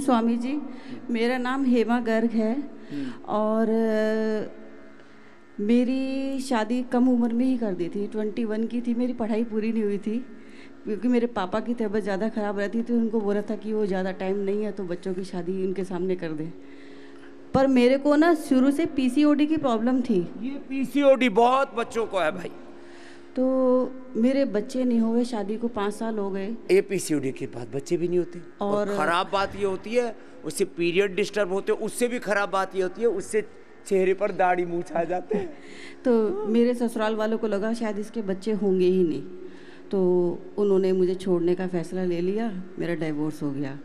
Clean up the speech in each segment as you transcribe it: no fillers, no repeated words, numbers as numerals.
स्वामी जी। मेरा नाम हेमा गर्ग है और मेरी शादी कम उम्र में ही कर दी थी, 21 की थी। मेरी पढ़ाई पूरी नहीं हुई थी क्योंकि मेरे पापा की तबीयत ज़्यादा ख़राब रहती थी। उनको बोला था कि वो ज़्यादा टाइम नहीं है तो बच्चों की शादी उनके सामने कर दे। पर मेरे को ना शुरू से पीसीओडी की प्रॉब्लम थी। ये पीसीओडी बहुत बच्चों को है भाई। तो मेरे बच्चे नहीं हुए, शादी को 5 साल हो गए। ये पीसीओडी के बाद बच्चे भी नहीं होते। और खराब बात ये होती है उससे पीरियड डिस्टर्ब होते हैं। उससे भी खराब बात ये होती है उससे चेहरे पर दाढ़ी मूंछ आ जाते हैं। तो मेरे ससुराल वालों को लगा शायद इसके बच्चे होंगे ही नहीं, तो उन्होंने मुझे छोड़ने का फैसला ले लिया। मेरा डिवोर्स हो गया।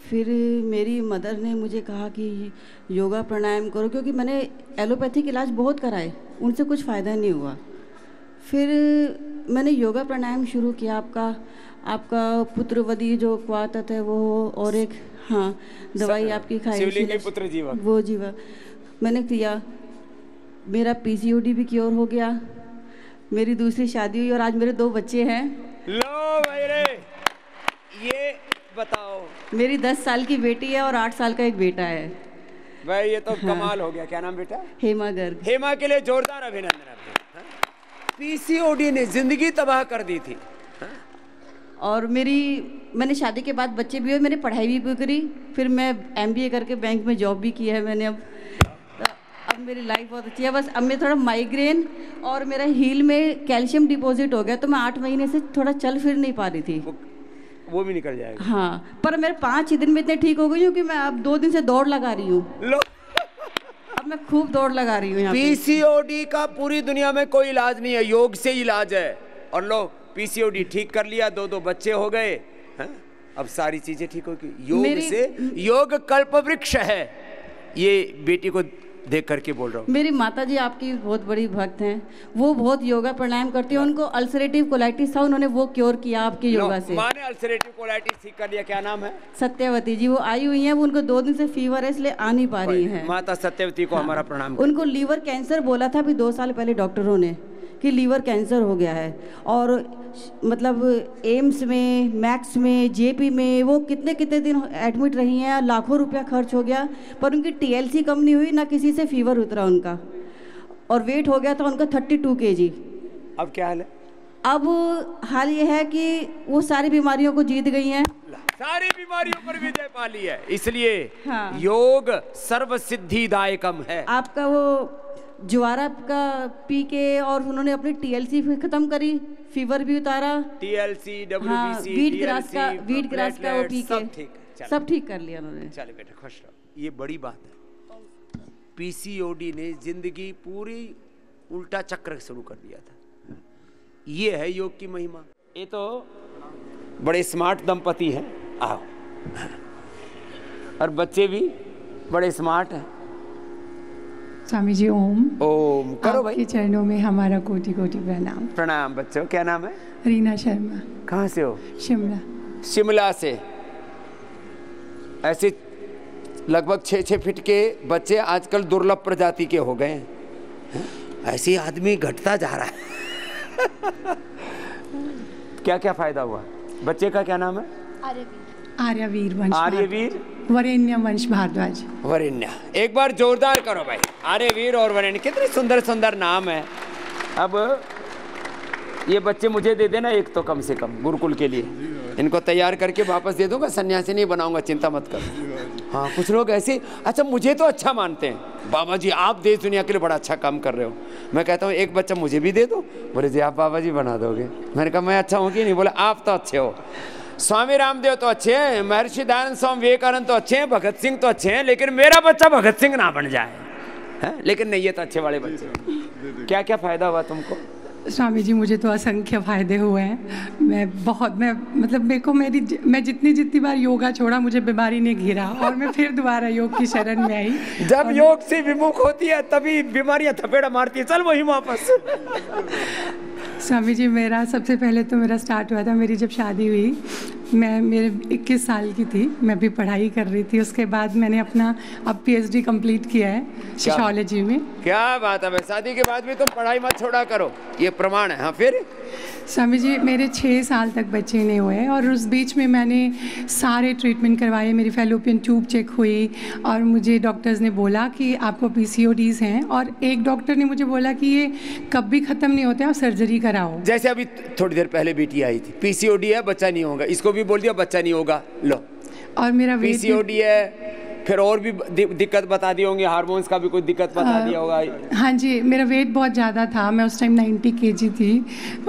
फिर मेरी मदर ने मुझे कहा कि योगा प्राणायाम करो, क्योंकि मैंने एलोपैथिक इलाज बहुत कराए, उनसे कुछ फ़ायदा नहीं हुआ। फिर मैंने योगा प्राणायाम शुरू किया। आपका पुत्रवदी जो क्वातत है वो, और एक दवाई आपकी खाई पुत्र जीवा, वो जीवा मैंने किया। मेरा पीसीओडी भी क्योर हो गया। मेरी दूसरी शादी हुई और आज मेरे 2 बच्चे हैं। लो भाई रे, ये बताओ। मेरी 10 साल की बेटी है और 8 साल का एक बेटा है। भाई ये तो कमाल हो गया। क्या नाम बेटा? हेमा गर्ग। हेमा के लिए जोरदार अभिनंदन आपको। पीसीओडी ने जिंदगी तबाह कर दी थी। और मैंने शादी के बाद बच्चे भी हुए, मैंने पढ़ाई भी करी। फिर मैं एमबीए करके बैंक में जॉब भी की है मैंने। अब मेरी लाइफ बहुत अच्छी है। बस अब मैं थोड़ा माइग्रेन और मेरा हील में कैल्शियम डिपॉजिट हो गया, तो मैं 8 महीने से थोड़ा चल फिर नहीं पा रही थी। वो भी निकल जाएगा। हाँ, पर मेरे 5 दिन में इतने ठीक हो गई हूँ कि मैं अब 2 दिन से दौड़ लगा रही हूँ। अब मैं खूब दौड़ लगा रही हूँ। पीसीओडी का पूरी दुनिया में कोई इलाज नहीं है, योग से इलाज है। और लो पीसीओडी ठीक कर लिया, 2 बच्चे हो गए। अब सारी चीजें ठीक होगी योग से। योग कल्प वृक्ष है, ये बेटी को देख करके बोल रहा हूँ। मेरी माताजी आपकी बहुत बड़ी भक्त हैं। वो बहुत योगा प्राणायाम करती है। उनको अल्सरेटिव कोलाइटिस था, उन्होंने वो क्योर किया आपके योगा से। माँ ने अल्सरेटिव कोलाइटिस ठीक कर लिया। क्या नाम है? सत्यवती जी। वो आई हुई हैं, वो उनको 2 दिन से फीवर है इसलिए आ नहीं पा रही है। माता सत्यवती को हमारा प्रणाम। उनको लीवर कैंसर बोला था अभी 2 साल पहले डॉक्टरों ने कि लीवर कैंसर हो गया है। और मतलब एम्स में, मैक्स में, जेपी में वो कितने दिन एडमिट रही हैं। लाखों रुपया खर्च हो गया, पर उनकी टीएलसी कम नहीं हुई, ना किसी से फीवर उतरा उनका। और वेट हो गया था उनका 32 kg। अब क्या हाल है? अब हाल ये है कि वो सारी बीमारियों को जीत गई हैं। सारी बीमारियों पर विजय पा ली है। इसलिए योग सर्व सिद्धिदायकम है। आपका वो ज्वारा का पी के, और उन्होंने अपनी टीएलसी भी खत्म करी, फीवर भी उतारा। टीएलसी, डब्ल्यूबीसी, वीट ग्रास का वो पी के सब ठीक कर लिया उन्होंने। चले बेटा खुश रहो, ये बड़ी बात है। पीसीओडी ने जिंदगी पूरी उल्टा चक्र शुरू कर दिया था। ये है योग की महिमा। ये तो बड़े स्मार्ट दंपति हैं। आओ, और बच्चे भी बड़े स्मार्ट हैं। स्वामी जी ओम करो भाई। आपके चरणों में हमारा कोटि कोटि प्रणाम। प्रणाम बच्चों। क्या नाम है? रीना शर्मा। कहाँ से हो? शिमला। शिमला से। ऐसे लगभग 6-6 फीट के बच्चे आजकल दुर्लभ प्रजाति के हो गए हैं। ऐसे आदमी घटता जा रहा है। क्या क्या फायदा हुआ? बच्चे का क्या नाम है? आर्यवीर वंश। आर्यवीर वरेण्य वंश भारद्वाज। वरेण्य। एक बार जोरदार करो भाई। आर्यवीर और वरेण्य, कितने सुंदर सुंदर नाम है। अब ये बच्चे मुझे दे देना एक तो, कम से कम गुरुकुल के लिए। इनको तैयार करके वापस दे दूंगा, सन्यासी नहीं बनाऊंगा, चिंता मत करो। हाँ, कुछ लोग ऐसे अच्छा मुझे तो अच्छा मानते हैं। बाबा जी आप देश दुनिया के लिए बड़ा अच्छा काम कर रहे हो। मैं कहता हूँ एक बच्चा मुझे भी दे दो। बोले जी आप बाबा जी बना दोगे? मैंने कहा मैं अच्छा हूँ कि नहीं? बोले आप तो अच्छे हो। स्वामी रामदेव तो अच्छे हैं, महर्षि दयानंद स्वामी विवेकानंद तो अच्छे हैं, भगत सिंह तो अच्छे हैं, लेकिन मेरा बच्चा भगत सिंह ना बन जाए है? लेकिन नहीं, ये तो अच्छे वाले बच्चे। क्या क्या फायदा हुआ तुमको? स्वामी जी मुझे तो असंख्य फायदे हुए हैं। मैं जितनी बार योगा छोड़ा मुझे बीमारी ने घिरा और मैं फिर दोबारा योग की शरण में आई। जब योग से विमुख होती है तभी बीमारियां थपेड़ा मारती है। चल वही वापस। स्वामी जी मेरा सबसे पहले तो मेरा स्टार्ट हुआ था, मेरी जब शादी हुई मेरे 21 साल की थी, मैं भी पढ़ाई कर रही थी। उसके बाद मैंने अपना अब PhD कंप्लीट किया है सोशियोलॉजी में। क्या बात है। शादी के बाद भी तुम पढ़ाई मत छोड़ा करो, ये प्रमाण है। हाँ फिर स्वामी जी मेरे 6 साल तक बच्चे नहीं हुए और उस बीच में मैंने सारे ट्रीटमेंट करवाए, मेरी फैलोपियन ट्यूब चेक हुई और मुझे डॉक्टर्स ने बोला कि आपको PCODs हैं और एक डॉक्टर ने मुझे बोला कि ये कभी ख़त्म नहीं होते, आप सर्जरी कराओ। जैसे अभी थोड़ी देर पहले बेटी आई थी, PCOD है, बच्चा नहीं होगा, इसको भी बोल दिया बच्चा नहीं होगा, लो। और मेरा PCOD है, फिर और भी दिक्कत बता दी होंगी, हार्मोन्स का भी कोई दिक्कत बता दिया होगा। हाँ जी, मेरा वेट बहुत ज़्यादा था, मैं उस टाइम 90 kg थी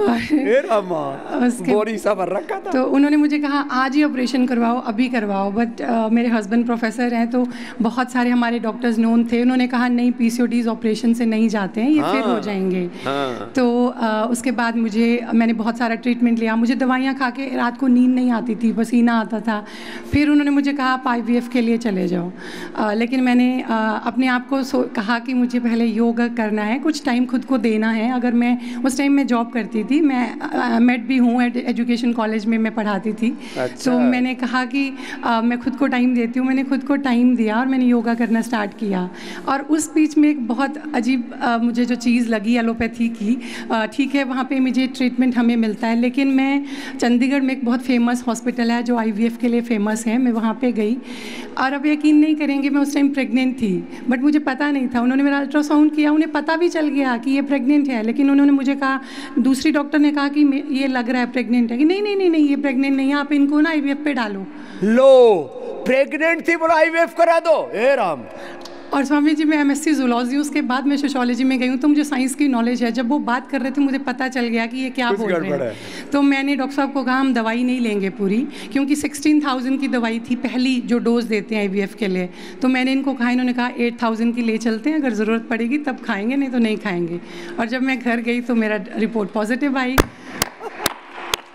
और बोरी सा भर रखा था। तो उन्होंने मुझे कहा आज ही ऑपरेशन करवाओ, अभी करवाओ, बट मेरे हस्बैंड प्रोफेसर हैं तो बहुत सारे हमारे डॉक्टर्स नोन थे, उन्होंने कहा नहीं PCODs ऑपरेशन से नहीं जाते हैं, ये फिर हो जाएंगे। तो उसके बाद मैंने बहुत सारा ट्रीटमेंट लिया, मुझे दवाइयाँ खा के रात को नींद नहीं आती थी, पसीना आता था। फिर उन्होंने मुझे कहा आप IVF के लिए चले जाओ। लेकिन मैंने अपने आप को कहा कि मुझे पहले योग करना है, कुछ टाइम खुद को देना है। अगर मैं उस टाइम में जॉब करती थी, मैं मेड भी हूँ, एजुकेशन कॉलेज में मैं पढ़ाती थी। अच्छा। तो मैंने कहा कि मैं खुद को टाइम देती हूँ, मैंने खुद को टाइम दिया और मैंने योगा करना स्टार्ट किया। और उस बीच में एक बहुत अजीब मुझे जो चीज़ लगी एलोपैथी की, ठीक है वहाँ पर इमीडिएट ट्रीटमेंट हमें मिलता है, लेकिन मैं चंडीगढ़ में एक बहुत फेमस हॉस्पिटल है जो IVF के लिए फेमस है, मैं वहाँ पर गई और अब यकीन नहीं करेंगे मैं उस टाइम प्रेग्नेंट थी, बट मुझे पता नहीं था। उन्होंने मेरा अल्ट्रासाउंड किया, उन्हें पता भी चल गया कि ये प्रेग्नेंट है, लेकिन उन्होंने मुझे कहा, दूसरी डॉक्टर ने कहा कि ये लग रहा है प्रेग्नेंट है, कि नहीं नहीं नहीं नहीं ये प्रेग्नेंट नहीं है, आप इनको ना IVF पे डालो। लो, प्रेग्नेंट थी, बोला IVF करा दो। हे राम। और स्वामी जी मैं MSc जूलॉजी, उसके बाद मैं सोशियोलॉजी में गई हूँ, तो मुझे साइंस की नॉलेज है। जब वो बात कर रहे थे मुझे पता चल गया कि ये क्या बोल रहे हैं। तो मैंने डॉक्टर साहब को कहा हम दवाई नहीं लेंगे पूरी, क्योंकि 16,000 की दवाई थी पहली जो डोज देते हैं IVF के लिए। तो मैंने इनको कहा, इन्होंने कहा 8,000 की ले चलते हैं, अगर ज़रूरत पड़ेगी तब खाएंगे, नहीं तो नहीं खाएंगे। और जब मैं घर गई तो मेरा रिपोर्ट पॉजिटिव आई।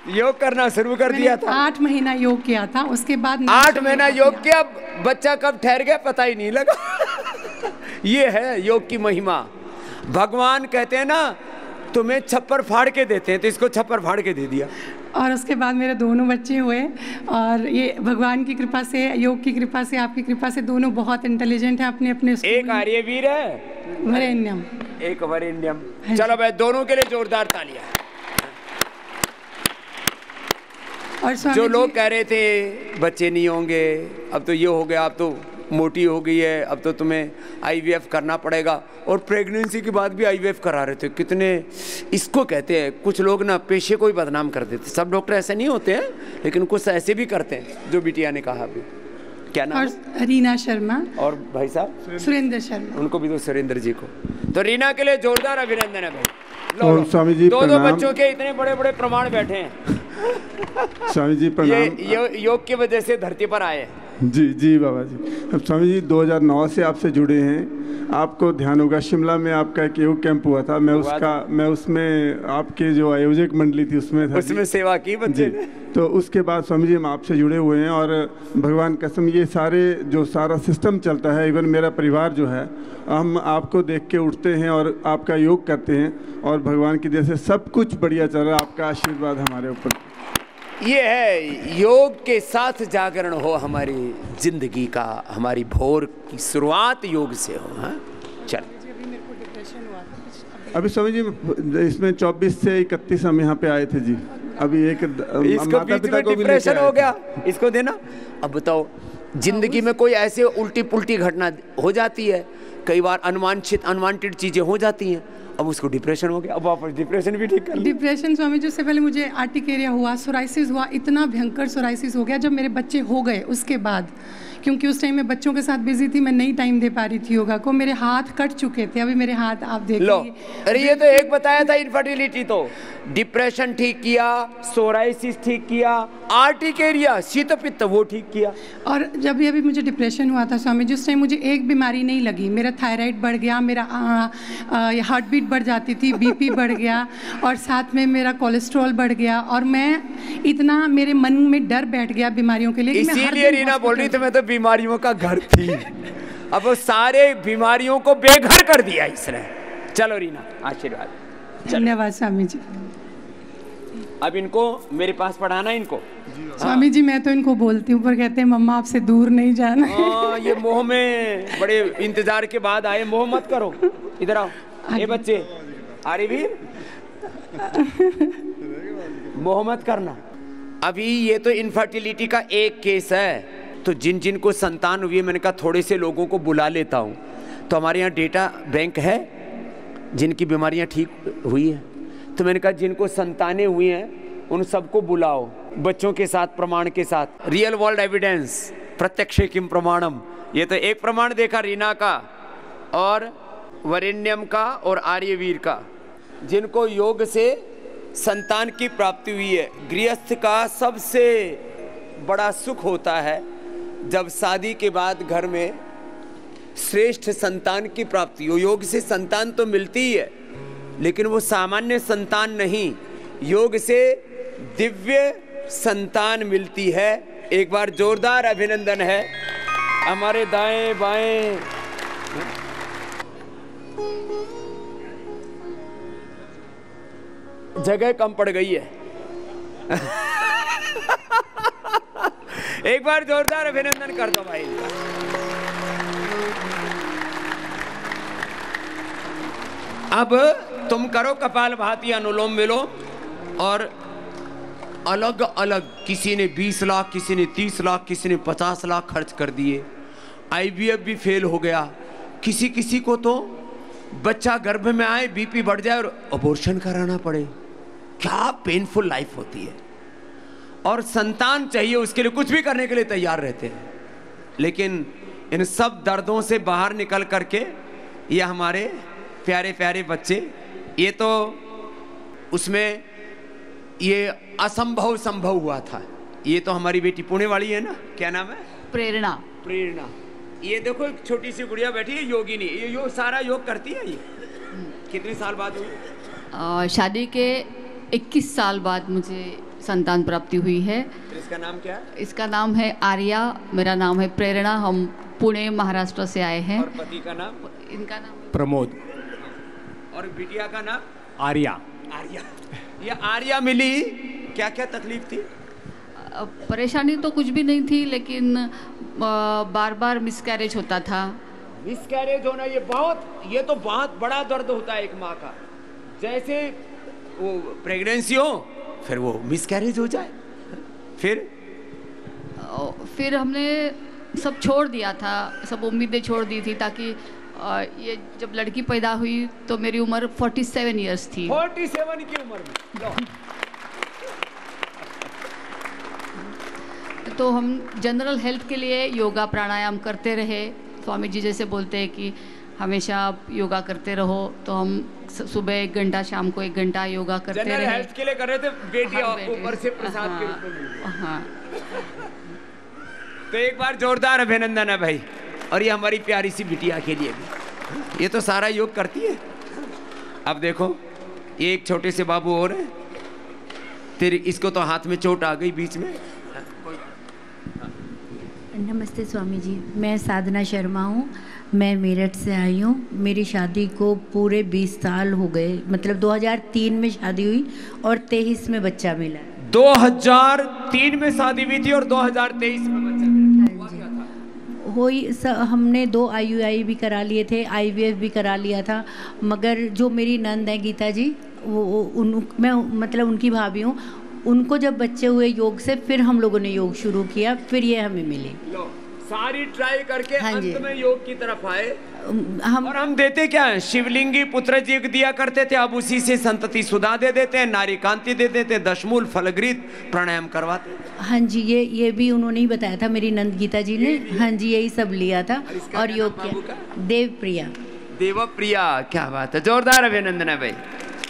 योग करना शुरू कर दिया था, 8 महीना योग किया था, उसके बाद 8 महीना योग किया, बच्चा कब ठहर गया पता ही नहीं लगा। ये है योग की महिमा। भगवान कहते हैं ना तुम्हें छप्पर फाड़ के देते हैं, तो इसको छप्पर फाड़ के दे दिया। और उसके बाद मेरे दोनों बच्चे हुए और ये भगवान की कृपा से, योग की कृपा से, आपकी कृपा से दोनों बहुत इंटेलिजेंट हैं अपने अपने। एक आर्यवीर है, वरेण्यम, एक वरेण्यम। चलो भाई दोनों के लिए जोरदार तालियां। और जो लोग कह रहे थे बच्चे नहीं होंगे, अब तो ये हो गया, अब तो मोटी हो गई है, अब तो तुम्हें IVF करना पड़ेगा, और प्रेगनेंसी के बाद भी IVF करा रहे थे, कितने इसको कहते हैं कुछ लोग ना पेशे को ही बदनाम कर देते। सब डॉक्टर ऐसे नहीं होते हैं, लेकिन कुछ ऐसे भी करते हैं, जो बिटिया ने कहा अभी। क्या नाम? और रीना शर्मा। और भाई साहब सुरेंद्र शर्मा, उनको भी तो सुरेंद्र जी को। तो रीना के लिए जोरदार अभिनंदन है भाई। और स्वामी जी दो बच्चों के इतने बड़े बड़े प्रमाण बैठे हैं। स्वामी जी प्रणाम। ये योग की वजह से धरती पर आए हैं। जी जी बाबा जी। अब स्वामी जी 2009 से आपसे जुड़े हैं, आपको ध्यान होगा शिमला में आपका एक योग कैंप हुआ था, मैं उसमें आपके जो आयोजक मंडली थी उसमें था, उसमें सेवा की बच्चे ने। तो उसके बाद स्वामी जी हम आपसे जुड़े हुए हैं और भगवान कसम ये सारा सिस्टम चलता है, इवन मेरा परिवार जो है हम आपको देख के उठते हैं और आपका योग करते हैं और भगवान की दया से सब कुछ बढ़िया चल रहा है। आपका आशीर्वाद हमारे ऊपर। ये है योग के साथ जागरण हो हमारी जिंदगी का, हमारी भोर की शुरुआत योग से हो। हाँ चल। अभी स्वामी जी इसमें 24 से 31 हम यहाँ पे आए थे जी। अभी एक इसको बीच में डिप्रेशन हो गया, इसको देना। अब बताओ जिंदगी में कोई ऐसे उल्टी पुल्टी घटना हो जाती है, कई बार अनवांटेड चीजें हो जाती हैं, अब उसको डिप्रेशन हो गया, अब वापस डिप्रेशन भी ठीक कर लिया। डिप्रेशन स्वामी जी उससे पहले मुझे आर्टिकेरिया हुआ, सोराइसिस हुआ, इतना भयंकर सोराइसिस हो गया जब मेरे बच्चे हो गए उसके बाद, क्योंकि उस टाइम में बच्चों के साथ बिजी थी, मैं नहीं टाइम दे पा रही थी योगा को, मेरे हाथ कट चुके थे। अभी मेरे हाथ आप देख लो। अरे ये तो एक बताया था इनफर्टिलिटी, तो डिप्रेशन ठीक किया, सोराइसिस ठीक किया, आर्टिकेरिया शीतपित्त वो ठीक किया। और जब भी अभी मुझे डिप्रेशन हुआ था स्वामी जी उस टाइम मुझे एक बीमारी नहीं लगी, मेरा थायराइड बढ़ गया, मेरा हार्ट बीट बढ़ जाती थी, BP बढ़ गया और साथ में मेरा कोलेस्ट्रॉल बढ़ गया और मैं इतना मेरे मन में डर बैठ गया बीमारियों के लिए। इसीलिए रीना बोल रही थी मैं तो बीमारियों का घर थी, अब वो सारे बीमारियों को बेघर कर दिया इसने। चलो रीना आशीर्वाद। धन्यवाद स्वामी जी। अब इनको मेरे पास पढ़ाना इनको। स्वामी जी मैं तो इनको बोलती हूँ पर कहते हैं मम्मा आपसे दूर नहीं जाना है। ये मोह में बड़े इंतजार के बाद आए, मोह मत करो, इधर आओ। ये बच्चे आर्यवीर मोह मत करना। अभी ये तो इनफर्टिलिटी का एक केस है, तो जिन जिन को संतान हुई है, मैंने कहा थोड़े से लोगों को बुला लेता हूँ। तो हमारे यहाँ डेटा बैंक है जिनकी बीमारियाँ ठीक हुई है, तो मैंने कहा जिनको संतानें हुई हैं उन सबको बुलाओ, बच्चों के साथ, प्रमाण के साथ। रियल वर्ल्ड एविडेंस, प्रत्यक्ष किम प्रमाणम। ये तो एक प्रमाण देखा रीना का और वरेण्यम का और आर्यवीर का, जिनको योग से संतान की प्राप्ति हुई है। गृहस्थ का सबसे बड़ा सुख होता है जब शादी के बाद घर में श्रेष्ठ संतान की प्राप्ति हो। योग से संतान तो मिलती ही है, लेकिन वो सामान्य संतान नहीं, योग से दिव्य संतान मिलती है। एक बार जोरदार अभिनंदन है। हमारे दाएं बाएं जगह कम पड़ गई है। एक बार जोरदार अभिनंदन कर दो भाई। अब तुम करो कपालभाति, अनुलोम विलोम, और अलग अलग, किसी ने 20 लाख, किसी ने 30 लाख, किसी ने 50 लाख खर्च कर दिए। IVF भी फेल हो गया। किसी किसी को तो बच्चा गर्भ में आए, BP बढ़ जाए और अबॉर्शन कराना पड़े। क्या पेनफुल लाइफ होती है। और संतान चाहिए, उसके लिए कुछ भी करने के लिए तैयार रहते हैं। लेकिन इन सब दर्दों से बाहर निकल करके ये हमारे प्यारे प्यारे बच्चे, ये तो उसमें ये असंभव संभव हुआ था। ये तो हमारी बेटी पुणे वाली है ना, क्या नाम है? प्रेरणा। प्रेरणा। ये देखो एक छोटी सी गुड़िया बैठी है, योगिनी। ये योग, सारा योग करती है। ये कितने साल बाद हुई? शादी के 21 साल बाद मुझे संतान प्राप्ति हुई है। इसका नाम क्या है? इसका नाम है आर्या, मेरा नाम है प्रेरणा। हम पुणे महाराष्ट्र से आए हैं। और पति का नाम? इनका नाम प्रमोद। और बिटिया का नाम? आर्या। आर्या। ये आर्या मिली, क्या क्या तकलीफ थी? परेशानी तो कुछ भी नहीं थी, लेकिन बार बार मिसकैरेज होता था। मिसकैरेज होना ये तो बहुत बड़ा दर्द होता है एक माँ का। जैसे वो प्रेगनेंसी हो, फिर वो मिसकैरेज हो जाए, फिर हमने सब छोड़ दिया था, सब उम्मीदें छोड़ दी थी, ताकि ये जब लड़की पैदा हुई तो मेरी उम्र 47 इयर्स थी। 47 की उम्र में तो हम जनरल हेल्थ के लिए योगा प्राणायाम करते रहे। स्वामी जी जैसे बोलते हैं कि हमेशा आप योगा करते रहो, तो हम सुबह 1 घंटा, शाम को 1 घंटा योगा करते रहे। जनरल हेल्थ के लिए कर रहे थे। बेटी ऊपर से प्रसाद के रूप में मिली। हाँ। तो एक बार जोरदार अभिनंदन है भाई। और ये हमारी प्यारी सी बिटिया के लिए भी, ये तो सारा योग करती है। अब देखो एक छोटे से बाबू और है, तेरे इसको तो हाथ में चोट आ गई बीच में। नमस्ते स्वामी जी, मैं साधना शर्मा हूँ। मैं मेरठ से आई हूँ। मेरी शादी को पूरे 20 साल हो गए, मतलब 2003 में शादी हुई और 23 में बच्चा मिला। 2003 में शादी हुई थी और 2023 में बच्चा मिला। हमने 2 IUI भी करा लिए थे, IVF भी करा लिया था, मगर जो मेरी नंद है गीता जी, मैं मतलब उनकी भाभी हूँ, उनको जब बच्चे हुए योग से, फिर हम लोगों ने योग शुरू किया, फिर ये हमें मिली। सारी ट्राई करके अंत में योग की तरफ आए। और हम देते क्या है? शिवलिंगी पुत्र जी दिया करते थे, अब उसी से संतति सुधा दे देते हैं, नारी कांति दे देते हैं, दशमूल फलग्रीत प्राणायाम करवाते। हाँ जी, ये भी उन्होंने ही बताया था, मेरी नंद गीता जी ने। हाँ जी, यही सब लिया था और योग किया। देवप्रिया। देवप्रिया, क्या बात है, जोरदार अभिनंदन है भाई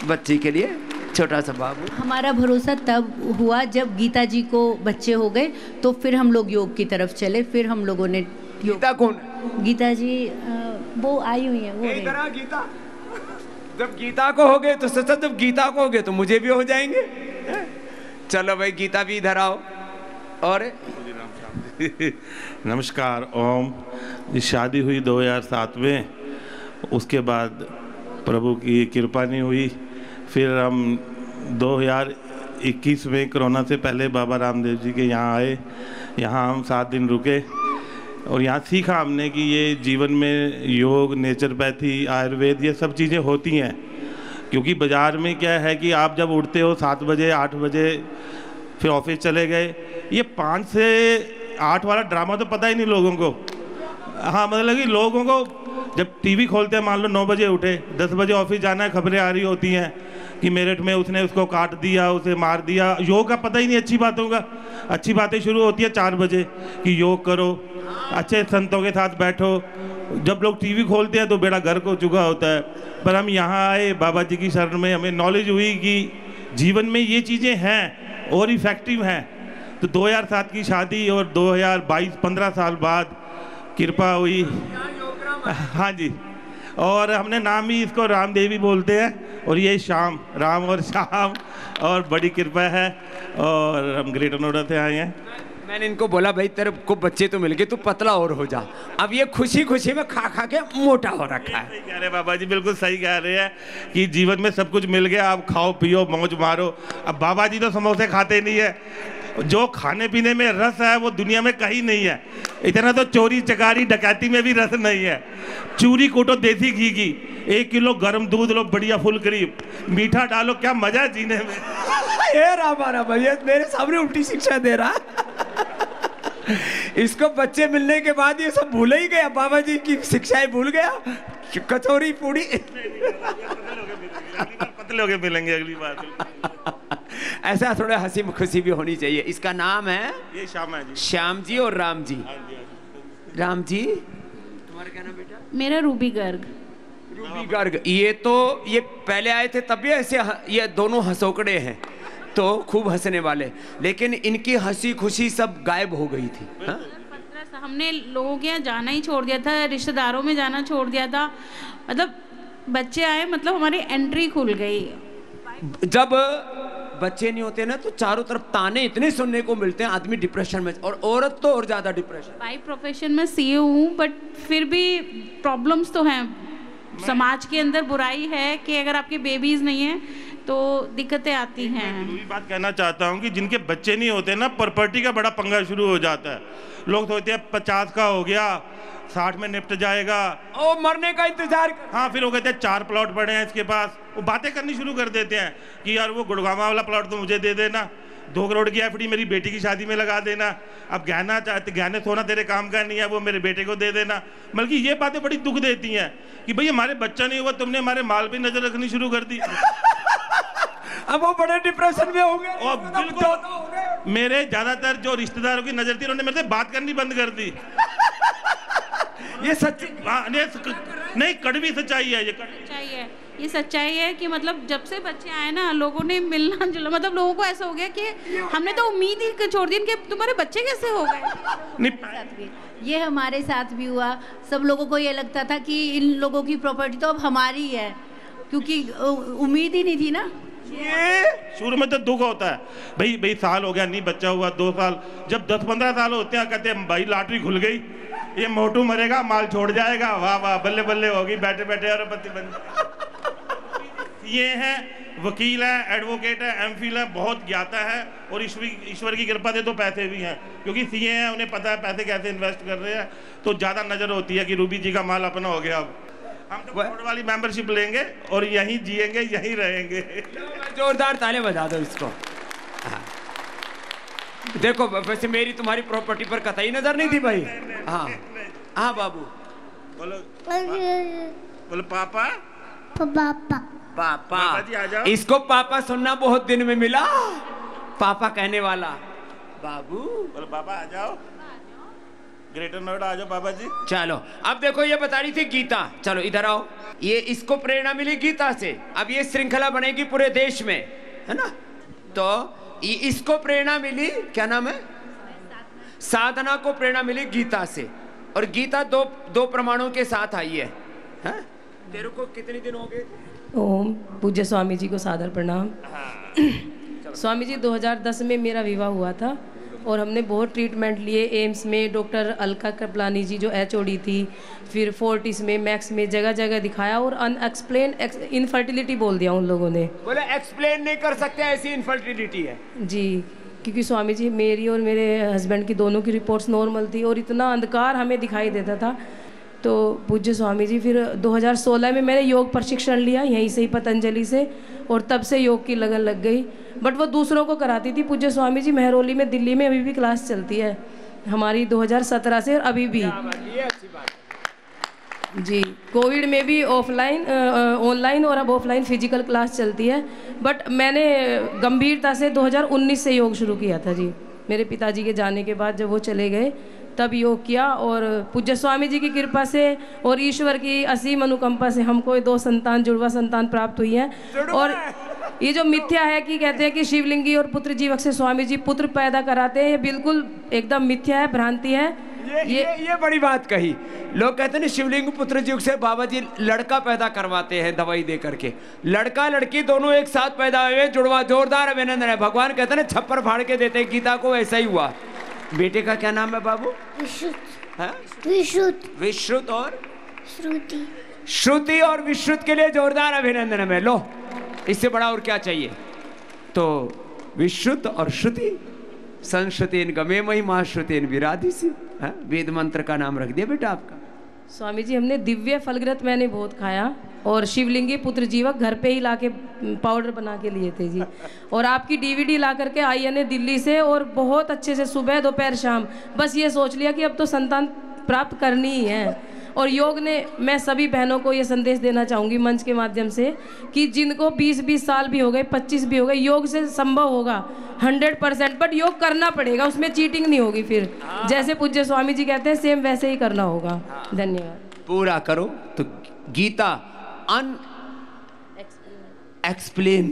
बच्ची के लिए, छोटा सा बाबू। हमारा भरोसा तब हुआ जब गीता जी को बच्चे हो गए, तो फिर हम लोग योग की तरफ चले। फिर हम लोगों ने गीता कौन? गीता जी वो आई हुई है, वो है गीता। जब गीता को हो गए तो सच, जब गीता को हो गए तो मुझे भी हो जाएंगे। चलो भाई गीता भी इधर आओ। और नमस्कार। ओम। शादी हुई 2007 में, उसके बाद प्रभु की कृपा नहीं हुई। फिर हम 2021 में कोरोना से पहले बाबा रामदेव जी के यहाँ आए। यहाँ हम 7 दिन रुके और यहाँ सीखा हमने कि ये जीवन में योग, नेचुरोपैथी, आयुर्वेद, ये सब चीज़ें होती हैं। क्योंकि बाज़ार में क्या है कि आप जब उठते हो 7 बजे 8 बजे, फिर ऑफिस चले गए, ये 5 से 8 वाला ड्रामा तो पता ही नहीं लोगों को। हाँ, मतलब कि लोगों को जब टीवी खोलते हैं, मान लो 9 बजे उठे, 10 बजे ऑफिस जाना है, खबरें आ रही होती हैं कि मेरठ में उसने उसको काट दिया, उसे मार दिया। योग का पता ही नहीं अच्छी बातों का। अच्छी बातें शुरू होती है 4 बजे कि योग करो, अच्छे संतों के साथ बैठो। जब लोग टीवी खोलते हैं तो बेड़ा गर्क हो चुका होता है। पर हम यहाँ आए बाबा जी की शरण में, हमें नॉलेज हुई कि जीवन में ये चीज़ें हैं और इफ़ेक्टिव हैं। तो 2007 की शादी और 2022 15 साल बाद कृपा हुई। हाँ जी, और हमने नाम ही इसको राम देवी बोलते हैं, और ये शाम, राम और शाम, और बड़ी कृपा है। और हम ग्रेटर नोएडा से आए हैं। मैंने इनको बोला भाई तेरे को बच्चे तो मिल गए, तू पतला और हो जा। अब ये खुशी खुशी में खा खा के मोटा हो रखा है। सही कह रहे हैं बाबा जी, बिल्कुल सही कह रहे हैं कि जीवन में सब कुछ मिल गया, आप खाओ पियो मौज मारो। अब बाबा जी तो समोसे खाते नहीं है, जो खाने पीने में रस है वो दुनिया में कहीं नहीं है। इतना तो चोरी चकारी डकैती में भी रस नहीं है। चूरी कूटो देसी घी की, 1 किलो गर्म दूध लो, बढ़िया फुल क्रीम, मीठा डालो, क्या मजा है जीने में। ये रामारा भैया मेरे सामने उल्टी शिक्षा दे रहा। इसको बच्चे मिलने के बाद ये सब भूल ही गया, बाबा जी की शिक्षाएं भूल गया। कचौरी पूड़ी पतले होके मिलेंगे अगली बार। ऐसा थोड़ा हंसी खुशी भी होनी चाहिए। इसका नाम है, ये श्याम है जी। श्याम जी और राम जी। राम जी, तुम्हारा क्या नाम बेटा? मेरा रूबी गर्ग। रूबी गर्ग। ये पहले आए थे तब भी ऐसे, ये दोनों हंसोकड़े हैं तो खूब हंसने वाले, लेकिन इनकी हंसी खुशी सब गायब हो गई थी। हाँ? हमने लोगों के यहाँ जाना ही छोड़ दिया था, रिश्तेदारों में जाना छोड़ दिया था। मतलब बच्चे आए, मतलब हमारी एंट्री खुल गई। जब बच्चे नहीं होते ना तो चारों तरफ ताने इतने सुनने को मिलते हैं, आदमी डिप्रेशन में, और औरत तो और ज्यादा डिप्रेशन। बाई प्रोफेशन में सीए हूँ, बट फिर भी प्रॉब्लम्स तो हैं। समाज के अंदर बुराई है कि अगर आपके बेबीज नहीं है तो दिक्कतें आती हैं। मैं बात कहना चाहता हूँ कि जिनके बच्चे नहीं होते ना, प्रॉपर्टी का बड़ा पंगा शुरू हो जाता है। लोग सोचते हैं 50 का हो गया, 60 में निपट जाएगा, ओ मरने का इंतजार। हाँ, फिर वो कहते हैं 4 प्लॉट पड़े हैं इसके पास, वो बातें करनी शुरू कर देते हैं कि यार वो गुड़गामा वाला प्लॉट तो मुझे दे देना, 2 करोड़ की एफडी मेरी बेटी की शादी में लगा देना, अब गहने सोना तेरे काम का नहीं है, वो मेरे बेटे को दे देना। बल्कि ये बातें बड़ी दुख देती हैं कि भाई हमारे बच्चा नहीं हुआ, तुमने हमारे माल पे नजर रखनी शुरू कर दी। अब वो बड़े डिप्रेशन में हो गए। और बिल्कुल मेरे ज्यादातर जो रिश्तेदारों की नजर थी, उन्होंने मेरे से बात करनी बंद कर दी। ये सच्ची नहीं, कड़वी सच्चाई है। ये सच्चाई है कि मतलब जब से बच्चे आए ना, लोगों ने मिलना जुलना, मतलब लोगों को ऐसा हो गया कि हमने तो उम्मीद ही छोड़ दी कि तुम्हारे बच्चे कैसे हो गए। ये हमारे साथ भी हुआ। सब लोगों को ये लगता था कि इन लोगों की प्रॉपर्टी तो अब हमारी है, क्योंकि उम्मीद ही नहीं थी ना। ये शुरू में तो दुख होता है, भाई साल हो गया नहीं बच्चा हुआ, 2 साल, जब 10-15 साल होते हैं कहते हैं भाई लॉटरी खुल गई, ये मोटू मरेगा, माल छोड़ जाएगा, वाह वाह बल्ले बल्ले होगी, बैठे बैठे और पति बन। ये है, वकील है, एडवोकेट है, एमफिल है, बहुत ज्ञाता है, और ईश्वर की कृपा से तो पैसे भी हैं, क्योंकि सीए हैं, उन्हें पता है पैसे कैसे इन्वेस्ट कर रहे हैं, तो ज़्यादा नज़र होती है कि रूबी जी का माल अपना हो गया। अब हम तो करोड़ वाली मेंबरशिप लेंगे और यहीं जिएंगे, यहीं रहेंगे। जोरदार ताले बजा दो इसको। देखो वैसे मेरी तुम्हारी प्रॉपर्टी पर कतई नजर नहीं थी भाई। हाँ हाँ बाबू बोलो पापा। पापा जी आ जाओ। इसको पापा सुनना बहुत दिन में मिला, पापा कहने वाला। बाबू बोलो पापा आ जाओ, ग्रेटर नोएडा आ जाओ पापा जी। चलो अब देखो ये बता रही थी गीता, चलो इधर आओ। ये इसको प्रेरणा मिली गीता से, अब ये श्रृंखला बनेगी पूरे देश में, है ना। तो इसको प्रेरणा मिली, क्या नाम है, साधना को प्रेरणा मिली गीता से, और गीता दो प्रमाणों के साथ आई है। तेरे को कितने दिन हो गए? ओम पूज्य स्वामी जी को सादर प्रणाम। स्वामी जी 2010 में मेरा विवाह हुआ था और हमने बहुत ट्रीटमेंट लिए एम्स में, डॉक्टर अलका कृपलानी जी जो HOD थी, फिर फोर्टिस में, मैक्स में, जगह जगह दिखाया और अनएक्सप्लेन इनफर्टिलिटी बोल दिया उन लोगों ने। बोले एक्सप्लेन नहीं कर सकते ऐसी इनफर्टिलिटी है जी, क्योंकि स्वामी जी मेरी और मेरे हस्बैंड की दोनों की रिपोर्ट्स नॉर्मल थी और इतना अंधकार हमें दिखाई देता था तो पूज्य स्वामी जी फिर 2016 में मैंने योग प्रशिक्षण लिया यहीं से ही पतंजलि से, और तब से योग की लगन लग गई। बट वो दूसरों को कराती थी पूज्य स्वामी जी। मेहरौली में दिल्ली में अभी भी क्लास चलती है हमारी 2017 से, और अभी भी जी कोविड में भी ऑफलाइन ऑनलाइन और अब ऑफलाइन फिजिकल क्लास चलती है। बट मैंने गंभीरता से 2019 से योग शुरू किया था जी। मेरे पिताजी के जाने के बाद जब वो चले गए तब योग किया, और पूज्य स्वामी जी की कृपा से और ईश्वर की असीम अनुकंपा से हमको 2 संतान, जुड़वा संतान प्राप्त हुई है। और ये जो मिथ्या है कि कहते हैं कि शिवलिंगी और पुत्र जीवक से स्वामी जी पुत्र पैदा कराते हैं, ये बिल्कुल एकदम मिथ्या है, भ्रांति है। ये बड़ी बात कही। लोग कहते हैं ना शिवलिंग पुत्र जीवक से बाबा जी लड़का पैदा करवाते हैं दवाई दे करके। लड़का लड़की दोनों एक साथ पैदा हुए, जुड़वा, जोरदार अभिनंदन है। भगवान कहते हैं ना छप्पर फाड़ के देते हैं, गीता को ऐसा ही हुआ। बेटे का क्या नाम है बाबू? विश्रुत और श्रुति। श्रुति और विश्रुत के लिए जोरदार अभिनंदन है। लो, इससे बड़ा और क्या चाहिए। तो विश्रुत और श्रुति, संश्रुतेन गमे मही महाश्रुतेन विराधिसी। वेद मंत्र का नाम रख दिया बेटा आपका। स्वामी जी हमने दिव्य फलग्रत मैंने बहुत खाया, और शिवलिंगी पुत्र जीवक घर पे ही लाके पाउडर बना के लिए थे जी। और आपकी डीवीडी ला करके आई है दिल्ली से, और बहुत अच्छे से सुबह दोपहर शाम बस ये सोच लिया कि अब तो संतान प्राप्त करनी ही है। और योग ने, मैं सभी बहनों को ये संदेश देना चाहूँगी मंच के माध्यम से कि जिनको 20-20 साल भी हो गए, 25 भी हो गए, योग से संभव होगा 100%। बट योग करना पड़ेगा, उसमें चीटिंग नहीं होगी। फिर जैसे पूज्य स्वामी जी कहते हैं सेम वैसे ही करना होगा। धन्यवाद। पूरा करो। तो गीता एक्सप्लेन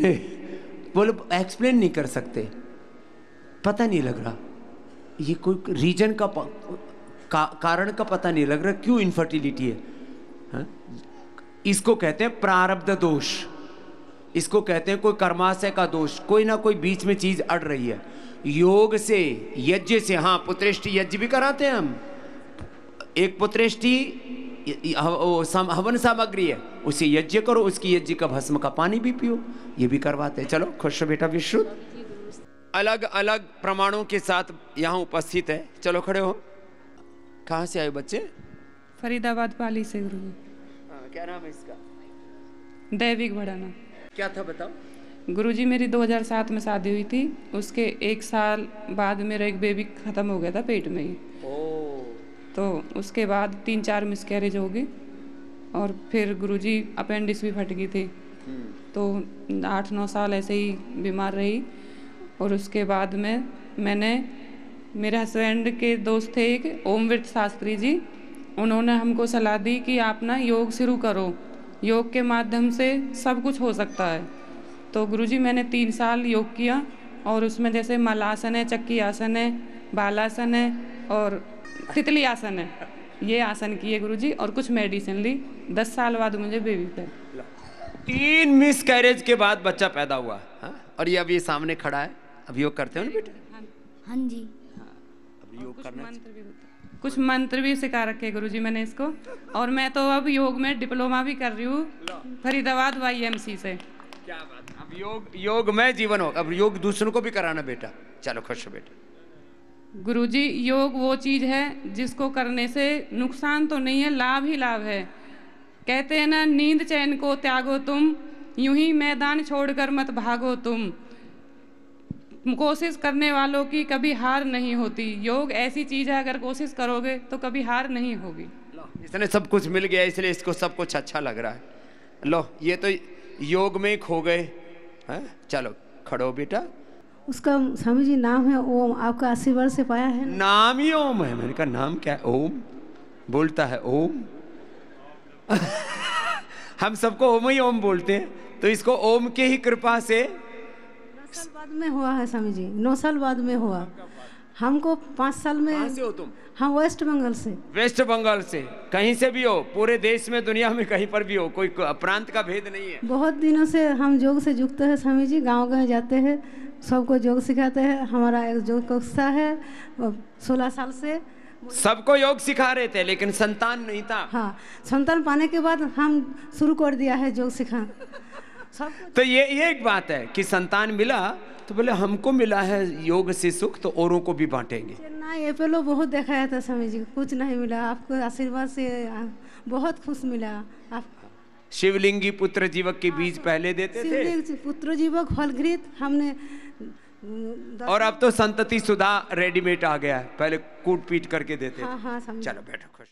बोलो, एक्सप्लेन नहीं कर सकते, पता नहीं लग रहा, ये कोई रीजन का कारण का पता नहीं लग रहा क्यों इनफर्टिलिटी है, हा? इसको कहते हैं प्रारब्ध दोष, इसको कहते हैं कोई कर्माशय का दोष, कोई ना कोई बीच में चीज अड़ रही है। योग से, यज्ञ से, हाँ पुत्रेष्टि यज्ञ भी कराते हैं हम। एक पुत्रेष्टि हवन सामग्री है, उसे यज्ञ करो, उसकी यज्ञ का भस्म का पानी भी पियो, ये भी करवाते हैं। चलो खुश बेटा विश्रुत। अलग अलग प्रमाणों के साथ यहाँ उपस्थित है। चलो खड़े हो। कहाँ से आए बच्चे? फरीदाबाद पाली से गुरु। क्या नाम है इसका? दैविक भड़ाना। क्या था बताओ? गुरुजी मेरी 2007 में शादी हुई थी, उसके 1 साल बाद मेरा एक बेबी खत्म हो गया था पेट में ही। तो उसके बाद 3-4 मिसकैरेज हो गई, और फिर गुरुजी अपेंडिक्स भी फट गई थी। तो 8-9 साल ऐसे ही बीमार रही। और उसके बाद में मैंने, मेरे हस्बैंड के दोस्त थे एक ओमवृत शास्त्री जी, उन्होंने हमको सलाह दी कि आप ना योग शुरू करो, योग के माध्यम से सब कुछ हो सकता है। तो गुरुजी मैंने 3 साल योग किया, और उसमें जैसे मलासन है, चक्की आसन है, बालासन है और तितली आसन है, ये आसन किए गुरुजी, और कुछ मेडिसिन ली। 10 साल बाद मुझे बेबी पे 3 मिसकैरेज के बाद बच्चा पैदा हुआ। हा? और ये अब ये सामने खड़ा है। अब योग करते हो ना बेटे? हाँ जी। अब योग करना, कुछ मंत्र भी सिखा रखे गुरुजी मैंने इसको। और मैं तो अब योग में डिप्लोमा भी कर रही हूँ फरीदाबाद YMC से। क्या बात। अब योग में जीवन हो। अब योग दूसरों को भी कराना बेटा। चलो खुश हो बेटा। गुरुजी योग वो चीज है जिसको करने से नुकसान तो नहीं है, लाभ ही लाभ है। कहते हैं ना, नींद चैन को त्यागो तुम, यूं ही मैदान छोड़कर मत भागो तुम। कोशिश करने वालों की कभी हार नहीं होती। योग ऐसी चीज है, अगर कोशिश करोगे तो कभी हार नहीं होगी। इसने सब कुछ मिल गया, इसलिए इसको सब कुछ अच्छा लग रहा है। लो, ये तो योग में खो गए हैं। चलो खड़ो बेटा। उसका स्वामी जी नाम है ओम, आपका आशीर्वाद से पाया है। नाम ही ओम है। मैंने कहा नाम क्या है? ओम बोलता है ओम। हम सबको ओम ही ओम बोलते हैं, तो इसको ओम के ही कृपा से 9 साल बाद में हुआ है स्वामी जी, 9 साल बाद में हुआ। हमको 5 साल में। कहाँ से हो तुम? हम वेस्ट बंगाल से। वेस्ट बंगाल से? कहीं से भी हो, पूरे देश में, दुनिया में कहीं पर भी हो, कोई प्रांत का भेद नहीं है। बहुत दिनों से हम योग से जुड़ते हैं स्वामी जी, गांव गांव जाते हैं, सबको योग सिखाते हैं। हमारा एक योग कक्षा है 16 साल से। सबको योग सिखा रहे थे, लेकिन संतान नहीं था। हाँ, संतान पाने के बाद हम शुरू कर दिया है योग सिखा। तो ये एक बात है कि संतान मिला तो बोले हमको मिला है योग से सुख, तो औरों को भी बांटेंगे। चेन्नई ये पहले बहुत दिखाया था स्वामी जी, कुछ नहीं मिला, आपको आशीर्वाद से बहुत खुश मिला। आप शिवलिंगी पुत्र जीवक के बीज पहले देते थे, शिवलिंग पुत्र जीवक फलघृत हमने, और अब तो संतति सुधा रेडीमेड आ गया है, पहले कूट पीट करके देते थे। हाँ हाँ, चलो बैठो खुश।